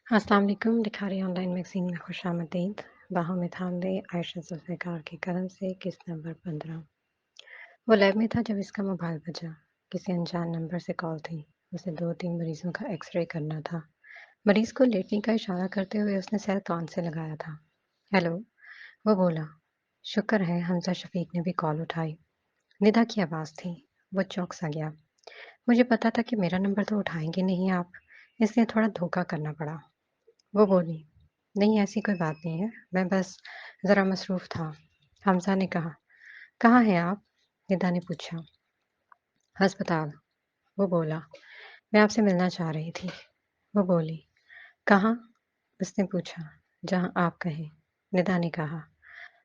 अस्सलाम वालेकुम। Likhari online magazine में खुशामदीद। बाहों में थाम ले आयशा ज़ुल्फ़िकार के कलम से किस्त नंबर 15। वो लैब में था जब इसका मोबाइल बजा। किसी अनजान नंबर से कॉल थी। उसे 2-3 मरीज़ों का एक्स-रे करना था। मरीज़ को लेटने का इशारा करते हुए उसने सेल कान से लगाया था। हेलो, वो बोला। शुक्र है हमज़ा शफ़ीक ने भी कॉल उठाई। निदा की आवाज़ थी। वो चौंक सा गया। मुझे पता था कि मेरा नंबर तो उठाएँगे नहीं आप, इसलिए थोड़ा धोखा करना पड़ा। वो बोली, नहीं ऐसी कोई बात नहीं है, मैं बस ज़रा मसरूफ़ था। हमज़ा ने कहा, कहाँ हैं आप? निदा ने पूछा। अस्पताल। वो बोला, मैं आपसे मिलना चाह रही थी। वो बोली, कहाँ? उसने पूछा, जहाँ आप कहें। निदा ने कहा,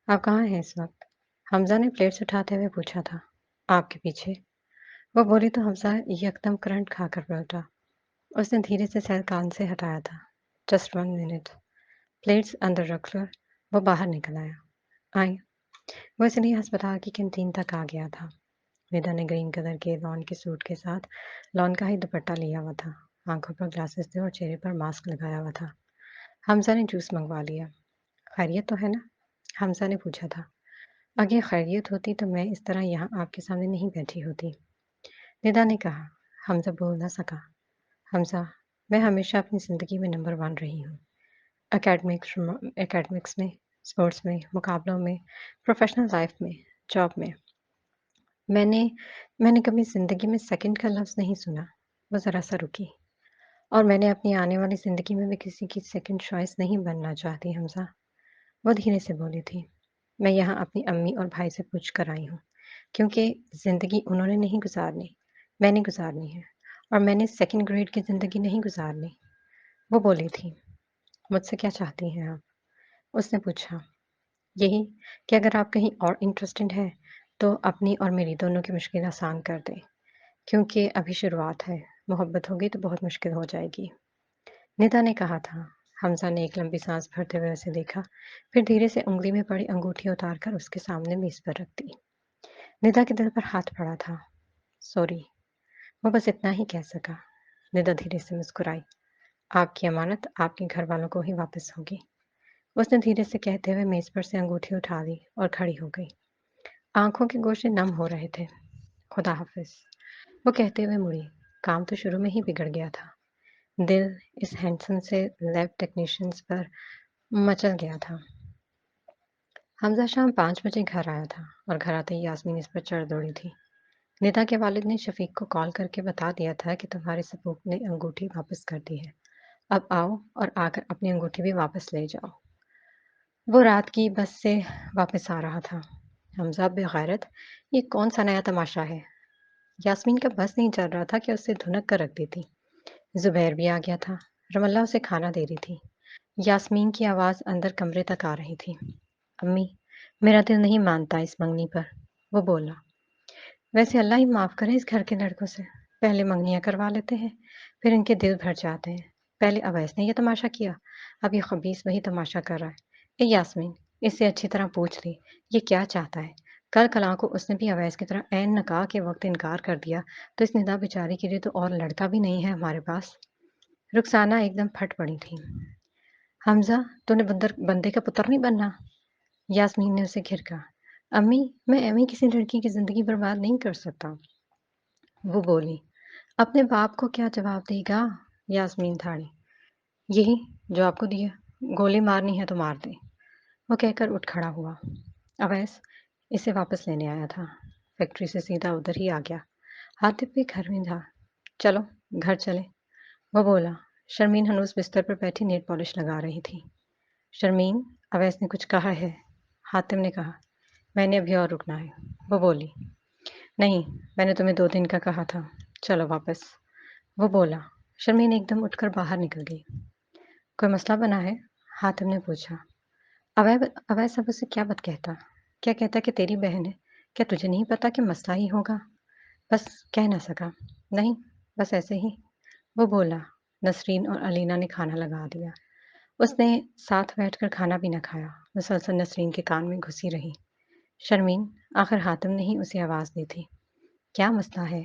आप कहाँ हैं इस वक़्त? हमज़ा ने प्लेट्स उठाते हुए पूछा था, आपके पीछे। वो बोली तो हमज़ा यकदम करंट खाकर पलटा। उसने धीरे से सर कान से हटाया था। Just 1 minute. प्लेट्स अंदर रख कर वो बाहर निकल आया। आएँ। वो इसलिए अस्पताल की कैंटीन तक आ गया था। निदा ने ग्रीन कलर के लॉन के सूट के साथ लॉन का ही दुपट्टा लिया हुआ था। आंखों पर ग्लासेस थे और चेहरे पर मास्क लगाया हुआ था। हमज़ा ने जूस मंगवा लिया। खैरियत तो है ना? हमज़ा ने पूछा था। अगर खैरियत होती तो मैं इस तरह यहाँ आपके सामने नहीं बैठी होती। निदा ने कहा। हमज़ा बोल ना सका। हमज़ा, मैं हमेशा अपनी ज़िंदगी में नंबर 1 रही हूँ। एकेडमिक्स में, स्पोर्ट्स में, मुकाबलों में, प्रोफ़ेशनल लाइफ़ में, जॉब में। मैंने मैंने कभी ज़िंदगी में सेकंड का लफ्ज़ नहीं सुना। वो ज़रा-सा रुकी। और मैंने अपनी आने वाली ज़िंदगी में भी किसी की सेकंड चॉइस नहीं बनना चाहती हमज़ा। वो धीरे से बोली थी। मैं यहाँ अपनी अम्मी और भाई से पूछ कर आई हूँ, क्योंकि ज़िंदगी उन्होंने नहीं गुज़ारनी, मैंने गुज़ारनी है और मैंने सेकंड ग्रेड की ज़िंदगी नहीं गुज़ारनी। वो बोली थी, मुझसे क्या चाहती हैं आप? उसने पूछा। यही कि अगर आप कहीं और इंटरेस्टेड हैं, तो अपनी और मेरी दोनों की मुश्किल आसान कर दें, क्योंकि अभी शुरुआत है, मोहब्बत होगी तो बहुत मुश्किल हो जाएगी। निदा ने कहा था। हमज़ा ने एक लंबी सांस भरते हुए उसे देखा, फिर धीरे से उंगली में पड़ी अंगूठी उतारकर उसके सामने मेज़ पर रख दी। निदा के दिल पर हाथ पड़ा था। सॉरी, वो बस इतना ही कह सका। निदा धीरे से मुस्कुराई। आपकी अमानत आपके घर वालों को ही वापस होगी। उसने धीरे से कहते हुए मेज़ पर से अंगूठी उठा ली और खड़ी हो गई। आँखों के गोशे नम हो रहे थे। खुदा हाफ़िज़, वो कहते हुए मुड़ी। काम तो शुरू में ही बिगड़ गया था। दिल इस हैंडसम से लैब टेक्नीशियंस पर मचल गया था। हमज़ा शाम 5 बजे घर आया था और घर आते ही यास्मीन इस पर चढ़ दौड़ी थी। निदा के वालिद ने शफ़ीक को कॉल करके बता दिया था कि तुम्हारे सपूत ने अंगूठी वापस कर दी है। अब आओ और आकर अपनी अंगूठी भी वापस ले जाओ। वो रात की बस से वापस आ रहा था। हमज़ा बेगैरत, ये कौन-सा नया तमाशा है? यास्मीन का बस नहीं चल रहा था कि उसे धुनक कर रख देती। ज़ुबैर भी आ गया था। रमल्ला उसे खाना दे रही थी। यास्मीन की आवाज़ अंदर कमरे तक आ रही थी। अम्मी, मेरा दिल नहीं मानता इस मंगनी पर। वो बोला। वैसे अल्लाह ही माफ़ करे इस घर के लड़कों से। पहले मंगनियाँ करवा लेते हैं, फिर इनके दिल भर जाते हैं। पहले अवैस ने ये तमाशा किया, अब ये खबीस वही तमाशा कर रहा है। ए यास्मीन, इससे अच्छी तरह पूछ ली, ये क्या चाहता है? कल-कलां को उसने भी अवैस की तरह ऐन निकाह के वक़्त इनकार कर दिया, तो इस निदा बेचारी के लिए तो और लड़का भी नहीं है हमारे पास। रुखसाना एकदम फट पड़ी थी। हमज़ा, तूने बंदे का पुत्र नहीं बनना। यास्मीन ने उसे घिरका। अम्मी, मैं ऐवें किसी लड़की की ज़िंदगी बर्बाद नहीं कर सकता। वो बोली। अपने बाप को क्या जवाब देगा? यास्मीन ठाड़ी। यही जो आपको दिया। गोली मारनी है तो मार दे। वो कहकर उठ खड़ा हुआ। अवैस इसे वापस लेने आया था। फैक्ट्री से सीधा उधर ही आ गया। हातिफ भी घर में था। चलो, घर चले। वो बोला। शर्मीन हनूस बिस्तर पर बैठी नेल पॉलिश लगा रही थी। शर्मीन, अवैस ने कुछ कहा है? हातिम ने कहा। मैंने अभी और रुकना है। वो बोली। नहीं, मैंने तुम्हें 2 दिन का कहा था। चलो वापस। वो बोला। शर्मीन एकदम उठकर बाहर निकल गई। कोई मसला बना है? हातिम ने पूछा। अवैस सब उसे क्या बात कहता? क्या कहता कि तेरी बहन है? क्या तुझे नहीं पता कि मसला ही होगा? बस कह ना सका। नहीं, बस ऐसे ही। वो बोला। नसरीन और अलीना ने खाना लगा दिया। उसने साथ बैठकर खाना भी न खाया। मुसलसल नसरीन के कान में घुसी रही। शर्मीन, आखिर हातिम ने ही उसे आवाज़ दी थी। क्या मसला है?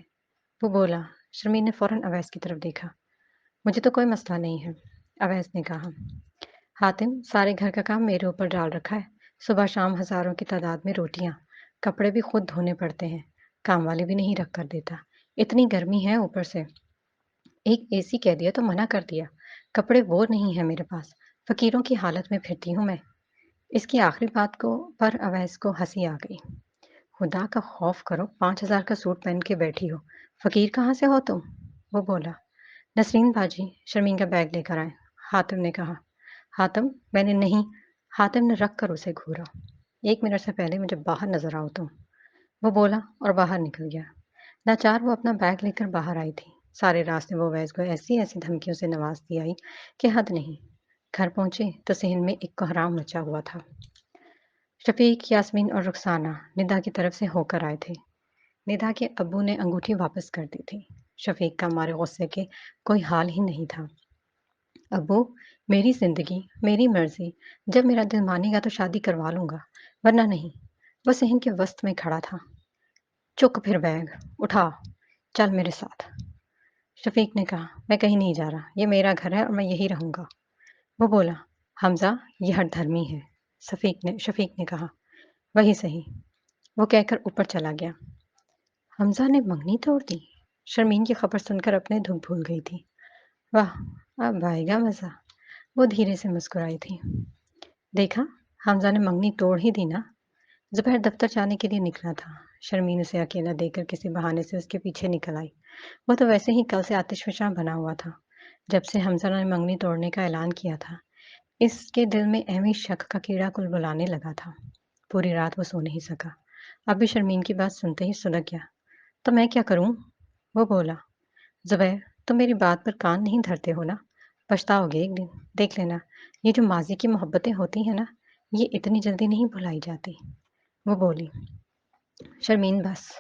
वो बोला। शर्मीन ने फ़ौरन अवैस की तरफ देखा। मुझे तो कोई मसला नहीं है। अवैस ने कहा। हातिम, सारे घर का काम मेरे ऊपर डाल रखा है। सुबह शाम हजारों की तादाद में रोटियां, कपड़े भी खुद धोने पड़ते हैं। काम वाले भी नहीं रख कर देता। इतनी गर्मी है ऊपर से। एक एसी कह दिया तो मना कर दिया। कपड़े वो नहीं है मेरे पास। फकीरों की हालत में फिरती हूँ मैं। इसकी आखिरी बात को पर अवैस को हंसी आ गई। खुदा का खौफ करो, 5,000 का सूट पहन के बैठी हो। फकीर कहाँ से हो तुम? वो बोला। नसरीन बाजी शर्मीन का बैग लेकर आए। हातिम ने कहा। हातिम, मैंने नहीं। हातिम ने रख कर उसे घूरा। 1 मिनट से पहले मुझे बाहर नजर आओ तुम। वो बोला और बाहर निकल गया। नाचार वो अपना बैग लेकर बाहर आई थी। सारे रास्ते वो अवैस को ऐसी ऐसी धमकियों से नवाजती आई कि हद नहीं। घर पहुंचे तो सहन में एक कोहराम मचा हुआ था। शफीक, यास्मीन और रुखसाना निदा की तरफ से होकर आए थे। निदा के अब्बू ने अंगूठी वापस कर दी थी। शफीक का मारे गुस्से के कोई हाल ही नहीं था। अब्बू, मेरी जिंदगी, मेरी मर्जी। जब मेरा दिल मानेगा तो शादी करवा लूंगा, वरना नहीं। वो सहन के वस्त में खड़ा था। चुक फिर बैग उठा, चल मेरे साथ। शफीक ने कहा, मैं कहीं नहीं जा रहा। ये मेरा घर है और मैं यही रहूंगा। वो बोला, हमजा, ये हठधर्मी है। शफीक ने कहा, वही सही। वो कहकर ऊपर चला गया। हमजा ने मंगनी तोड़ दी। शर्मीन की खबर सुनकर अपने दुख भूल गई थी। वाह, अब आएगा मजा। वो धीरे से मुस्कुराई थी। देखा, हमजा ने मंगनी तोड़ ही दी ना। जुबैर दफ्तर जाने के लिए निकला था। शर्मीन उसे अकेला देखकर किसी बहाने से उसके पीछे निकल आई। वो तो वैसे ही कल से आतिशफशां बना हुआ था। जब से हमजा ने मंगनी तोड़ने का ऐलान किया था, इसके दिल में अहमी शक का कीड़ा कुलबुलाने लगा था। पूरी रात वो सो नहीं सका। अब भी शर्मीन की बात सुनते ही सुलग गया। तो मैं क्या करूं? वो बोला। जुबैर, तुम मेरी बात पर कान नहीं धरते हो ना? पछताओगे एक दिन। देख लेना, ये जो माजी की मोहब्बतें होती हैं ना, ये इतनी जल्दी नहीं भुलाई जाती। वो बोली। शर्मीन बस।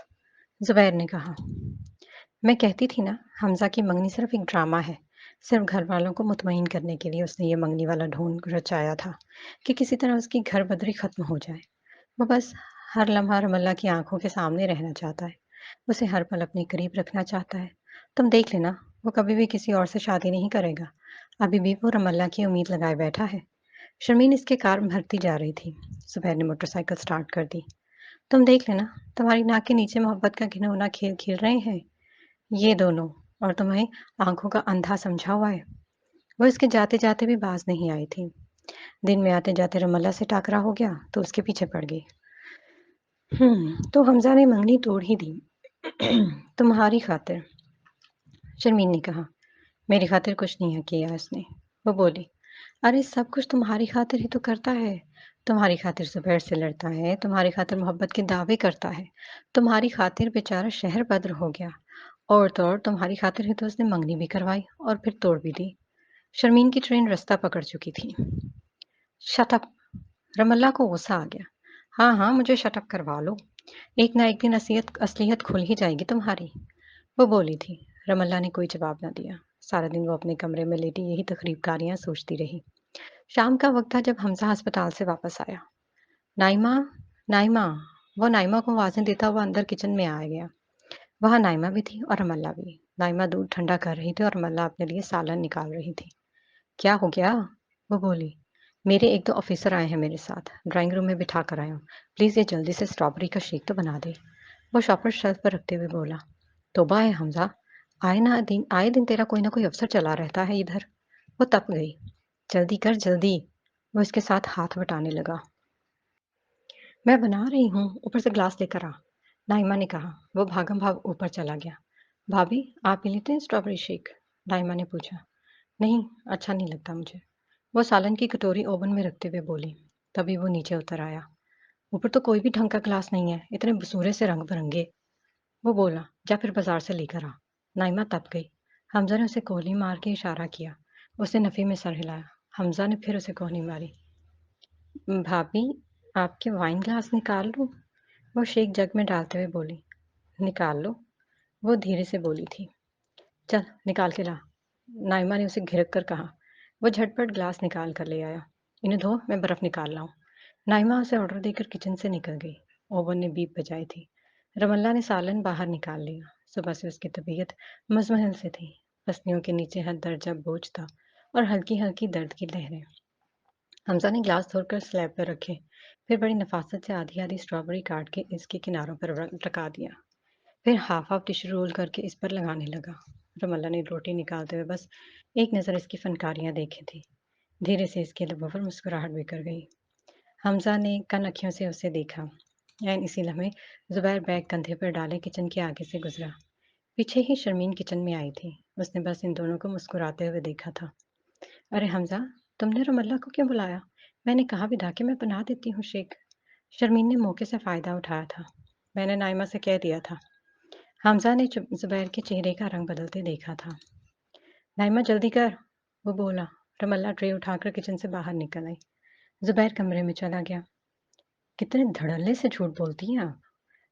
जुबैर ने कहा। मैं कहती थी ना, हमजा की मंगनी सिर्फ एक ड्रामा है। सिर्फ घर वालों को मुतमईन करने के लिए उसने ये मंगनी वाला ढोंग रचाया था कि किसी तरह उसकी घर बदरी खत्म हो जाए। वो बस हर लम्हा रमल्ला की आंखों के सामने रहना चाहता है। उसे हर पल अपने करीब रखना चाहता है। तुम देख लेना, वो कभी भी किसी और से शादी नहीं करेगा। अभी भी वो रमल्ला की उम्मीद लगाए बैठा है। शर्मीन इसके कार भरती जा रही थी। सुबह ने मोटरसाइकिल स्टार्ट कर दी। तुम देख लेना, तुम्हारी नाक के नीचे मोहब्बत का घिनौना खेल खेल रहे हैं ये दोनों, और तुम्हें आंखों का अंधा समझा हुआ है। वो इसके जाते जाते भी बाज नहीं आई थी। दिन में आते जाते रमल्ला से टाकरा हो गया तो उसके पीछे पड़ गई। तो हमजा ने मंगनी तोड़ ही दी। तुम्हारी खातिर। शर्मीन ने कहा। मेरी खातिर कुछ नहीं है किया इसने। वो बोली। अरे सब कुछ तुम्हारी खातिर ही तो करता है। तुम्हारी खातिर जुबैर से लड़ता है, तुम्हारी खातिर मोहब्बत के दावे करता है, तुम्हारी खातिर बेचारा शहर बद्र हो गया, और तो और तुम्हारी खातिर ही तो उसने मंगनी भी करवाई और फिर तोड़ भी दी। शर्मीन की ट्रेन रास्ता पकड़ चुकी थी। शटअप। रमल्ला को गुस्सा आ गया। हाँ हाँ, मुझे शटअप करवा लो। एक ना एक दिन असलियत खुल ही जाएगी तुम्हारी। वो बोली थी। रमल्ला ने कोई जवाब ना दिया। सारा दिन वो अपने कमरे में लेटी यही तकरीबकारियां सोचती रही। शाम का वक्त था जब हमजा अस्पताल से वापस आया। नाइमा, नाइमा। वो नाइमा को आवाजें देता हुआ अंदर किचन में आ गया। वहां नाइमा भी थी और रमल्ला भी। नाइमा दूध ठंडा कर रही थी और रमल्ला अपने लिए सालन निकाल रही थी। क्या हो गया? वो बोली। मेरे एक दो ऑफिसर आए हैं मेरे साथ, ड्राइंग रूम में बिठा कर आया हूँ। प्लीज ये जल्दी से स्ट्रॉबेरी का शेक तो बना दे। वो शॉपर शेल्फ पर रखते हुए बोला। तौबा है हमजा, आए दिन तेरा कोई ना कोई अफसर चला रहता है इधर। वो तप गई। जल्दी कर जल्दी। वो इसके साथ हाथ बटाने लगा। मैं बना रही हूँ, ऊपर से ग्लास लेकर आ। नाइमा ने कहा। वो भागम भाग ऊपर चला गया। भाभी, आप पी लेते हैं स्ट्रॉबेरी शेक? नाइमा ने पूछा। नहीं, अच्छा नहीं लगता मुझे। वो सालन की कटोरी ओवन में रखते हुए बोली। तभी वो नीचे उतर आया। ऊपर तो कोई भी ढंग का ग्लास नहीं है, इतने बसूरे से रंग बिरंगे। वो बोला, जा फिर बाजार से लेकर आ। नाइमा तप गई। हमजा ने उसे कोहनी मार के इशारा किया। उसने नफी में सर हिलाया। हमजा ने फिर उसे कोहनी मारी। भाभी, आपके वाइन ग्लास निकाल लूं? वो शेक जग में डालते हुए बोली। निकाल लो। वो धीरे से बोली थी। चल निकाल के ला। नाइमा ने उसे घिरक कर कहा। वो झटपट ग्लास निकाल कर ले आया। इन्हें धो, मैं बर्फ निकाल लाऊं। नाइमा उसे ऑर्डर देकर किचन से निकल गई। ओवन ने बीप बजाई थी। रमल्ला ने सालन बाहर निकाल लिया। सुबह से उसकी तबीयत मजमहल से थी। पसलियों के नीचे हर दर्जा बोझ था। और हल्की-हल्की दर्द की लहरें। हमज़ा ने ग्लास तोड़कर स्लैब पर रखे, फिर बड़ी नफ़ासत से आधी-आधी स्ट्रॉबेरी काट के इसके किनारों पर लटका दिया। फिर हाफ-हाफ टिश्यू रोल करके इस पर लगाने लगा। रमल्ला ने रोटी निकालते हुए बस एक नज़र इसकी फनकारियाँ देखी थी। धीरे से इसके लबों पर मुस्कुराहट बिखर गई। हमज़ा ने कन-अखियों से उसे देखा। ऐन इसी लम्हे ज़ुबैर बैग कंधे पर डाले किचन के आगे से गुज़रा। पीछे ही शर्मीन किचन में आई थी। उसने बस इन दोनों को मुस्कुराते हुए देखा था। अरे हमज़ा, तुमने रमल्ला को क्यों बुलाया? मैंने कहा भी था कि मैं बना देती हूँ शेक। शर्मीन ने मौके से फ़ायदा उठाया था। मैंने नाइमा से कह दिया था। हमज़ा ने ज़ुबैर के चेहरे का रंग बदलते देखा था। नाइमा जल्दी कर, वो बोला। रमल्ला ट्रे उठाकर किचन से बाहर निकल आई। ज़ुबैर कमरे में चला गया। कितने धड़ल्ले से झूठ बोलती हैं आप।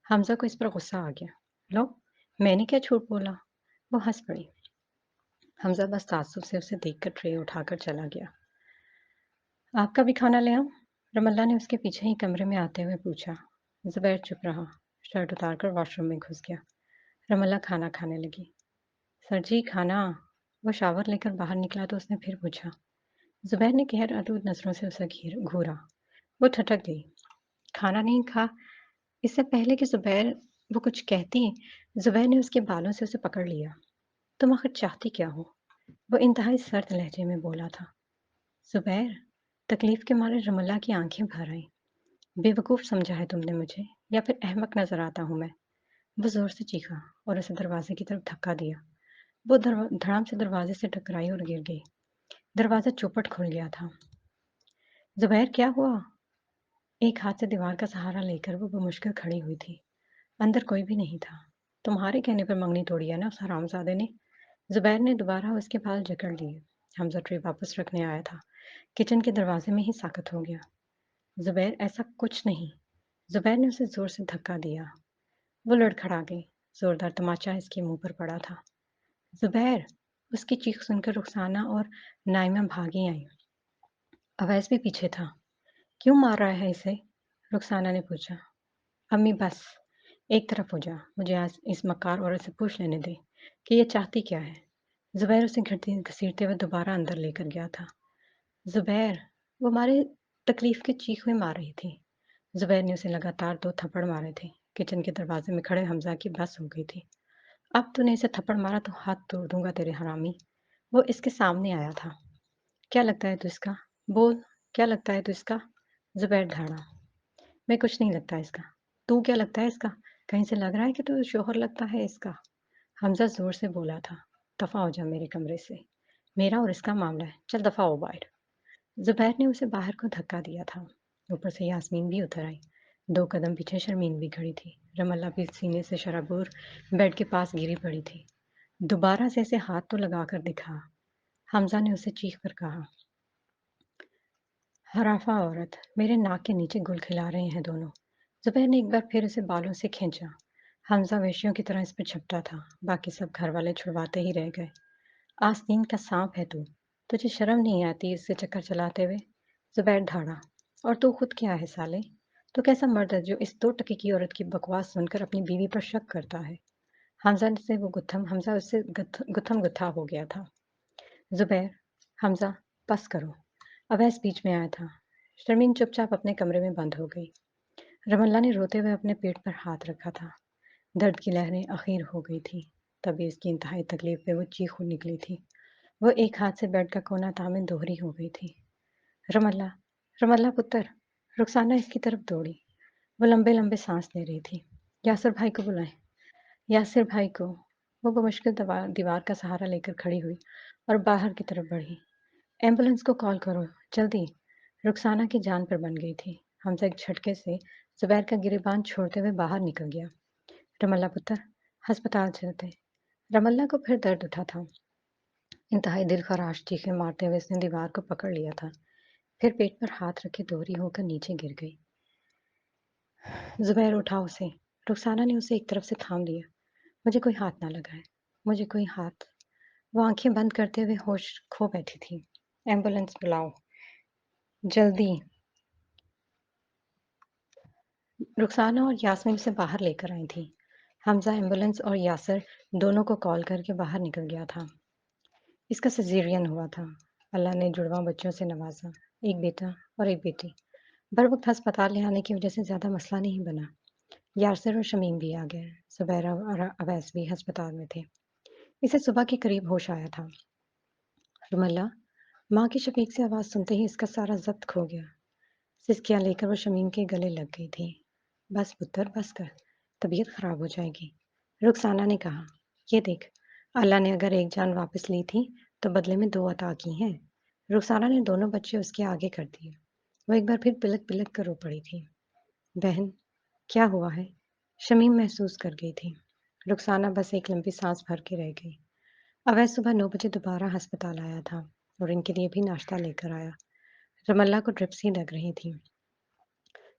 हमज़ा को इस पर गुस्सा आ गया। लो, मैंने क्या झूठ बोला? वो हंस पड़ी। हमज़ा बस ताज्जुब से उसे देखकर ट्रे उठाकर चला गया। आपका भी खाना ले आऊं? रमल्ला ने उसके पीछे ही कमरे में आते हुए पूछा। ज़ुबैर चुप रहा, शर्ट उतारकर वॉशरूम में घुस गया। रमल्ला खाना खाने लगी। सर जी खाना। वो शावर लेकर बाहर निकला तो उसने फिर पूछा। ज़ुबैर ने गैर आलूद नजरों से उसे घूरा। वो ठठक गई। खाना नहीं खा। इससे पहले कि ज़ुबैर वो कुछ कहती, ज़ुबैर ने उसके बालों से उसे पकड़ लिया। तुम आखिर चाहती क्या हो? वो इंतहाई सर्द लहजे में बोला था। ज़ुबैर, तकलीफ के मारे रमल्ला की आंखें भर आईं। बेवकूफ़ समझा है तुमने मुझे या फिर अहमक नज़र आता हूँ मैं? वो ज़ोर से चीखा और उसे दरवाजे की तरफ धक्का दिया। वो धड़ाम से दरवाजे से टकराई और गिर गई। दरवाज़ा चौपट खुल गया था। ज़ुबैर क्या हुआ? एक हाथ से दीवार का सहारा लेकर वो बमुश्किल खड़ी हुई थी। अंदर कोई भी नहीं था। तुम्हारे कहने पर मंगनी तोड़ी है ना उस हरामज़ादे ने? ज़ुबैर ने दोबारा उसके बाल जकड़ लिए। हमज़ा ट्रे वापस रखने आया था। किचन के दरवाजे में ही साकत हो गया। ज़ुबैर ऐसा कुछ नहीं। ज़ुबैर ने उसे ज़ोर से धक्का दिया। वो लड़खड़ा गई। ज़ोरदार तमाचा इसके मुंह पर पड़ा था। ज़ुबैर! उसकी चीख सुनकर रुखसाना और नाइमा भागी आईं। अवैस भी पीछे था। क्यों मार रहा है इसे? रुखसाना ने पूछा। अम्मी बस, एक तरफ हो जा। मुझे आज इस मक्कार औरत से पूछ लेने दे कि ये चाहती क्या है। ज़ुबैर उसे घसीटते हुए दोबारा अंदर लेकर गया था। ज़ुबैर! वो मारे तकलीफ के चीख में मार रही थी। ज़ुबैर ने उसे लगातार 2 थप्पड़ मारे थे। किचन के दरवाजे में खड़े हमज़ा की बस हो गई थी। अब तूने इसे थप्पड़ मारा तो हाथ तोड़ दूँगा तेरे हरामी। वो इसके सामने आया था। क्या लगता है तू इसका? बोल, क्या लगता है तू इसका? ज़ुबैर धाड़ा। मैं कुछ नहीं लगता इसका। तू क्या लगता है इसका? कहीं से लग रहा है कि तू शौहर लगता है इसका? हमज़ा ज़ोर से बोला था। दफ़ा हो जा मेरे कमरे से। मेरा और इसका मामला है। चल दफ़ा हो बाहर। ज़ुबैर ने उसे बाहर को धक्का दिया था। ऊपर से यास्मीन भी उतर आई। 2 कदम पीछे शर्मीन भी खड़ी थी। रमल्ला भी सीने से शराबोर बेड के पास गिरी पड़ी थी। दोबारा से ऐसे हाथ तो लगाकर दिखा। हमज़ा ने उसे चीख कर कहा। हराफा औरत, मेरे नाक के नीचे गुल खिला रहे हैं दोनों। ज़ुबैर ने एक बार फिर उसे बालों से खींचा। हमज़ा वेश्यों की तरह इस पर झपटा था। बाकी सब घर वाले छुड़वाते ही रह गए। आस्तीन का सांप है तू। तुझे शर्म नहीं आती इससे चक्कर चलाते हुए? ज़ुबैर धाड़ा। और तू खुद क्या है साले? तू कैसा मर्द है जो इस 2 टके की औरत की बकवास सुनकर अपनी बीवी पर शक करता है? हमज़ा उससे गुत्थम-गुत्था हो गया था। ज़ुबैर, हमज़ा, बस करो। अवैस बीच में आया था। शर्मीन चुपचाप अपने कमरे में बंद हो गई। रमल्ला ने रोते हुए अपने पेट पर हाथ रखा था। दर्द की लहरें अखीर हो गई थी। तभी इसकी इंतहाई तकलीफ में वो चीख निकली थी। वो एक हाथ से बेड का कोना थामे दोहरी हो गई थी। रमल्ला, रमल्ला पुत्र! रुखसाना इसकी तरफ दौड़ी। वो लंबे-लंबे सांस ले रही थी। यासिर भाई को बुलाएं। यासिर भाई को। वो बमुश्किल दीवार का सहारा लेकर खड़ी हुई और बाहर की तरफ बढ़ी। एम्बुलेंस को कॉल करो, जल्दी। रुखसाना की जान पर बन गई थी। हमजा एक झटके से जुबैर का गिरेबान छोड़ते हुए बाहर निकल गया। रमल्ला पुत्र, अस्पताल चलते। रमल्ला को फिर दर्द उठा था। इंतहाई दिलखराश चीखें मारते हुए उसने दीवार को पकड़ लिया था। फिर पेट पर हाथ रखे दोहरी होकर नीचे गिर गई। जुबैर उठा उसे। रुखसाना ने उसे एक तरफ से थाम लिया। मुझे कोई हाथ ना लगाए। मुझे कोई हाथ। वो आंखें बंद करते हुए होश खो बैठी थी। एम्बुलेंस बुलाओ, जल्दी। रुखसाना और यास्मीन उसे बाहर लेकर आई थी। हमजा एम्बुलेंस और यासर दोनों को कॉल करके बाहर निकल गया था। इसका सिजेरियन हुआ था। اللہ ने जुड़वां बच्चों से नवाजा, एक बेटा और एक बेटी। बर वक्त अस्पताल ले आने की वजह से ज्यादा मसला नहीं बना। यासर और शमीम भी आ गए। जुबैरा और अवैस भी अस्पताल में थे। इसे सुबह के करीब होश आया था। रुमल्ला, माँ की शफीक से आवाज सुनते ही इसका सारा जब्त खो गया। सिसकियां लेकर वो शमीम के गले लग गई थी। बस पुत्र बस कर, तबीयत खराब हो जाएगी। रुखसाना ने कहा, ये देख, अल्लाह ने अगर एक जान वापस ली थी तो बदले में दो अता की हैं। रुखसाना ने दोनों बच्चे उसके आगे कर दिए। वो एक बार फिर पिलक पिलक कर रो पड़ी थी। बहन, क्या हुआ है? शमीम महसूस कर गई थी। रुखसाना बस एक लंबी सांस भर के रह गई। अवैध सुबह 9 बजे दोबारा अस्पताल आया था और इनके लिए भी नाश्ता लेकर आया। रमल्ला को ड्रिप्स ही लग रही थी।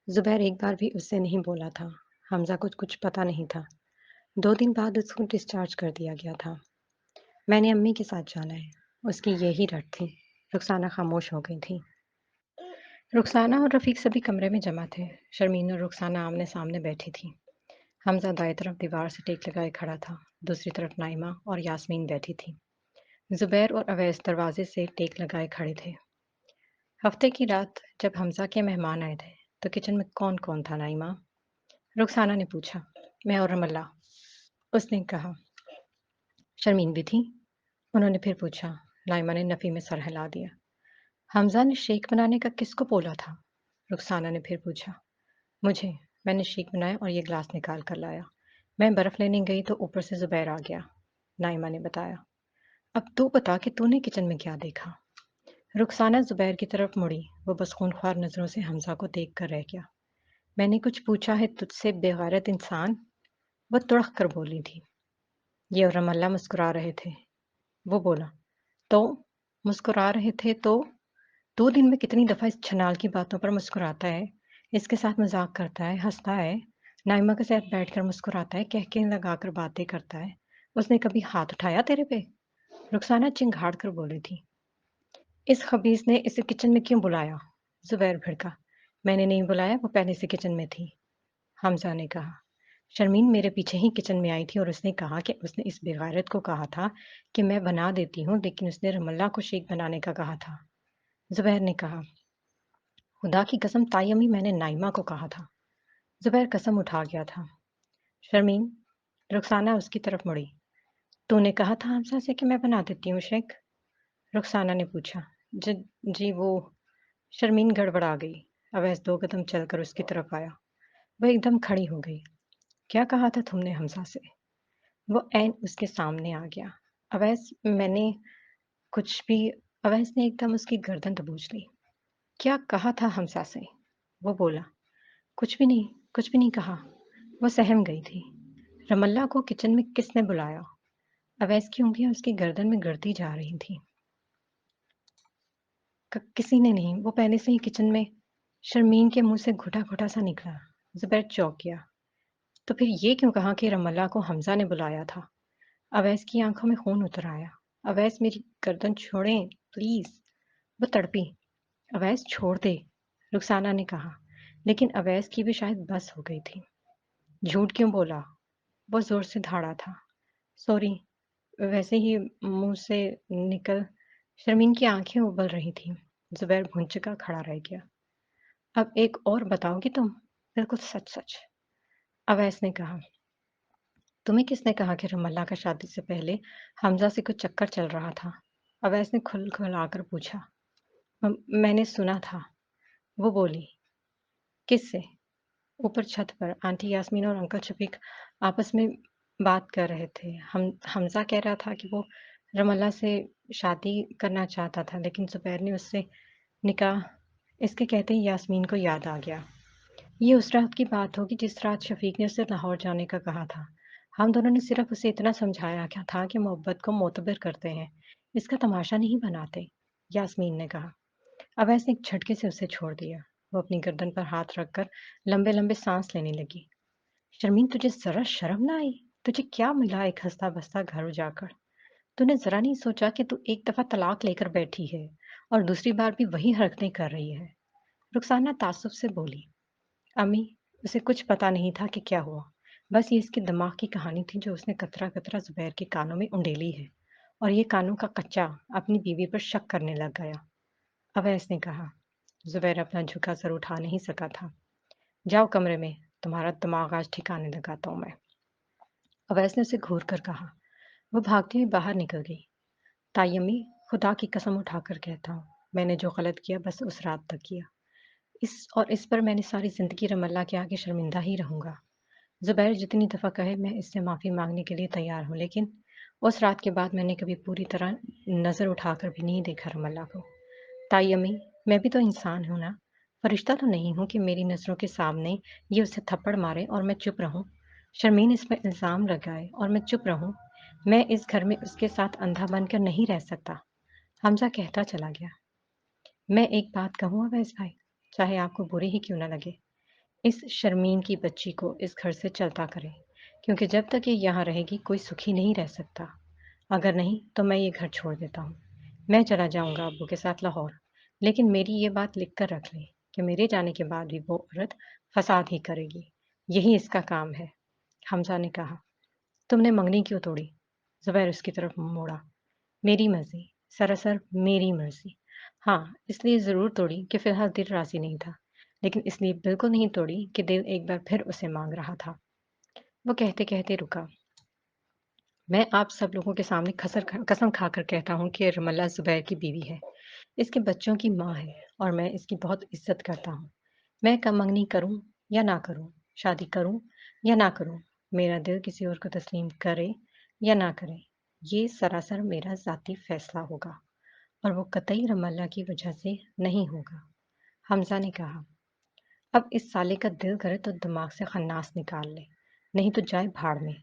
जुबैर एक बार भी उससे नहीं बोला था। हमजा को कुछ पता नहीं था। 2 दिन बाद उसको डिस्चार्ज कर दिया गया था। मैंने अम्मी के साथ जाना है। उसकी यही रट थी। रुखसाना खामोश हो गई थी। रुखसाना और रफीक सभी कमरे में जमा थे। शर्मीन और रुखसाना आमने सामने बैठी थी। हमजा दाएं तरफ दीवार से टेक लगाए खड़ा था। दूसरी तरफ नाइमा और यास्मीन बैठी थी। जुबैर और अवैस दरवाजे से टेक लगाए खड़े थे। हफ्ते की रात जब हमजा के मेहमान आए थे तो किचन में कौन कौन था नाइमा? रुखसाना ने पूछा। मैं और रमल्ला, उसने कहा। शर्मीन भी थी? उन्होंने फिर पूछा। नाइमा ने नफी में सर हिला दिया। हमजा ने शेक बनाने का किसको बोला था? रुखसाना ने फिर पूछा। मुझे। मैंने शेक बनाया और ये ग्लास निकाल कर लाया। मैं बर्फ लेने गई तो ऊपर से जुबैर आ गया, नाइमा ने बताया। अब तू बता कि तूने किचन में क्या देखा? रुखसाना जुबैर की तरफ मुड़ी। वो बस खूनख्वार नजरों से हमजा को देख कर रह गया। मैंने कुछ पूछा है तुझसे बेगैरत इंसान? वो तुड़क कर बोली थी। ये और रमल्ला मुस्कुरा रहे थे। वो बोला, तो मुस्कुरा रहे थे तो 2 दिन में कितनी दफा इस छनाल की बातों पर मुस्कुराता है, इसके साथ मजाक करता है, हंसता है, नाइमा के साथ बैठकर मुस्कुराता है, कह के लगाकर बातें करता है। उसने कभी हाथ उठाया तेरे पे? रुखसाना चिंगाड़ कर बोली थी। इस खबीस ने इसे किचन में क्यों बुलाया? जुबैर भिड़का। मैंने नहीं बुलाया, वो पहले से किचन में थी, हमजा ने कहा। शर्मीन मेरे पीछे ही किचन में आई थी और उसने कहा कि उसने इस बेगैरत को कहा था कि मैं बना देती हूँ, लेकिन उसने रमल्ला को शेक बनाने का कहा था। जुबैर ने कहा। खुदा की कसम ताई अम्मी, मैंने नाइमा को कहा था। जुबैर कसम उठा गया था। शर्मीन, रुखसाना उसकी तरफ मुड़ी। तूने कहा था हमसा से कि मैं बना देती हूँ शेक? रुखसाना ने पूछा। ज, जी वो। शर्मीन गड़बड़ा गई। अवैस 2 कदम चलकर उसकी तरफ आया। वह एकदम खड़ी हो गई। क्या कहा था तुमने हमसा से? वो ऐन उसके सामने आ गया। अवैस, मैंने कुछ भी। अवैस ने एकदम उसकी गर्दन दबोच ली। क्या कहा था हमसा से? वो बोला। कुछ भी नहीं, कुछ भी नहीं कहा। वो सहम गई थी। रमल्ला को किचन में किसने बुलाया? अवैस की उंगलियां उसकी गर्दन में गड़ती जा रही थी। किसी ने नहीं, वो पहले से ही किचन में। शर्मीन के मुंह से घुटा घुटा सा निकला। जुबैर चौंक गया। तो फिर ये क्यों कहा कि रमल्ला को हमजा ने बुलाया था? अवैस की आंखों में खून उतर आया। अवैस, मेरी गर्दन छोड़ें प्लीज। वो तड़पी। अवैस छोड़ दे, रुखसाना ने कहा। लेकिन अवैस की भी शायद बस हो गई थी। झूठ क्यों बोला? वो जोर से धाड़ा था। सॉरी, वैसे ही मुंह से निकल। शर्मीन की आंखें उबल रही थीं। जुबैर भुनचका खड़ा रह गया। अब एक और बताओगी तुम? बिल्कुल सच सच, अवैस ने कहा। तुम्हें किसने कहा कि रमल्ला का शादी से पहले हमजा से कुछ चक्कर चल रहा था? अवैस ने खुल खुलाकर पूछा। मैंने सुना था, वो बोली। किससे? ऊपर छत पर आंटी यास्मीन और अंकल शफीक आपस में बात कर रहे थे। हमजा कह रहा था कि वो रमल्ला से शादी करना चाहता था, लेकिन जुबैर ने उससे निकाह। इसके कहते ही यास्मीन को याद आ गया। ये उस रात की बात होगी जिस रात शफीक ने उसे लाहौर जाने का कहा था। हम दोनों ने सिर्फ उसे इतना समझाया क्या था कि मोहब्बत को मोतबर करते हैं, इसका तमाशा नहीं बनाते, यास्मीन ने कहा। अवैस ने एक झटके से उसे छोड़ दिया। वो अपनी गर्दन पर हाथ रखकर लंबे लंबे सांस लेने लगी। शर्मीन, तुझे जरा शर्म ना आई? तुझे क्या मिला एक हंसता बसता घर उजाकर? तूने जरा नहीं सोचा कि तू एक दफा तलाक लेकर बैठी है और दूसरी बार भी वही हरकतें कर रही है? रुखसाना तासुब से बोली। अम्मी, उसे कुछ पता नहीं था कि क्या हुआ। बस ये इसके दिमाग की कहानी थी जो उसने कतरा कतरा जुबैर के कानों में उंडेली है। और ये कानों का कच्चा अपनी बीवी पर शक करने लग गया। अवैस ने कहा। ज़ुबैर अपना झुका सर उठा नहीं सका था। जाओ कमरे में, तुम्हारा दिमाग आज ठिकाने लगाता हूँ मैं। अवैस ने उसे घूर कर कहा। वो भागती हुई बाहर निकल गई। ताई अम्मी, खुदा की कसम उठाकर कहता हूँ, मैंने जो गलत किया बस उस रात तक किया। इस पर मैंने सारी ज़िंदगी रमल्ला के आगे शर्मिंदा ही रहूँगा। ज़ुबैर जितनी दफ़ा कहे मैं इससे माफ़ी माँगने के लिए तैयार हूँ, लेकिन उस रात के बाद मैंने कभी पूरी तरह नज़र उठाकर भी नहीं देखा रमल्ला को। ताई अम्मी, मैं भी तो इंसान हूँ ना, फरिश्ता तो नहीं हूँ कि मेरी नज़रों के सामने ये उसे थप्पड़ मारे और मैं चुप रहूँ। शर्मीन इस पर इल्ज़ाम लगाए और मैं चुप रहूँ। मैं इस घर में उसके साथ अंधा बनकर नहीं रह सकता। हमज़ा कहता चला गया। मैं एक बात कहूँ अवैस भाई, चाहे आपको बुरी ही क्यों ना लगे, इस शर्मीन की बच्ची को इस घर से चलता करें, क्योंकि जब तक ये यहाँ रहेगी कोई सुखी नहीं रह सकता। अगर नहीं तो मैं ये घर छोड़ देता हूँ। मैं चला जाऊँगा अब्बू के साथ लाहौर, लेकिन मेरी ये बात लिख कर रख लें कि मेरे जाने के बाद भी वो औरत फ़साद ही करेगी। यही इसका काम है। हमज़ा ने कहा। तुमने मंगनी क्यों तोड़ी? ज़ुबैर उसकी तरफ मुँह मोड़ा। मेरी मर्ज़ी, सरासर मेरी मर्ज़ी। हाँ, इसलिए ज़रूर तोड़ी कि फ़िलहाल दिल राज़ी नहीं था, लेकिन इसलिए बिल्कुल नहीं तोड़ी कि दिल एक बार फिर उसे माँग रहा था। वो कहते-कहते रुका। मैं आप सब लोगों के सामने कसम खाकर कहता हूँ कि रमल्ला ज़ुबैर की बीवी है, इसके बच्चों की माँ है और मैं इसकी बहुत इज़्ज़त करता हूँ। मैं कम-मंगनी करूँ या ना करूँ, शादी करूँ या ना करूँ, मेरा दिल किसी और को तस्लीम करे या ना करे, ये सरासर मेरा ज़ाती फ़ैसला होगा और वो कतई रमल्ला की वजह से नहीं होगा। हमज़ा ने कहा। अब इस साले का दिल करे तो दिमाग से खन्नास निकाल ले, नहीं तो जाए भाड़ में।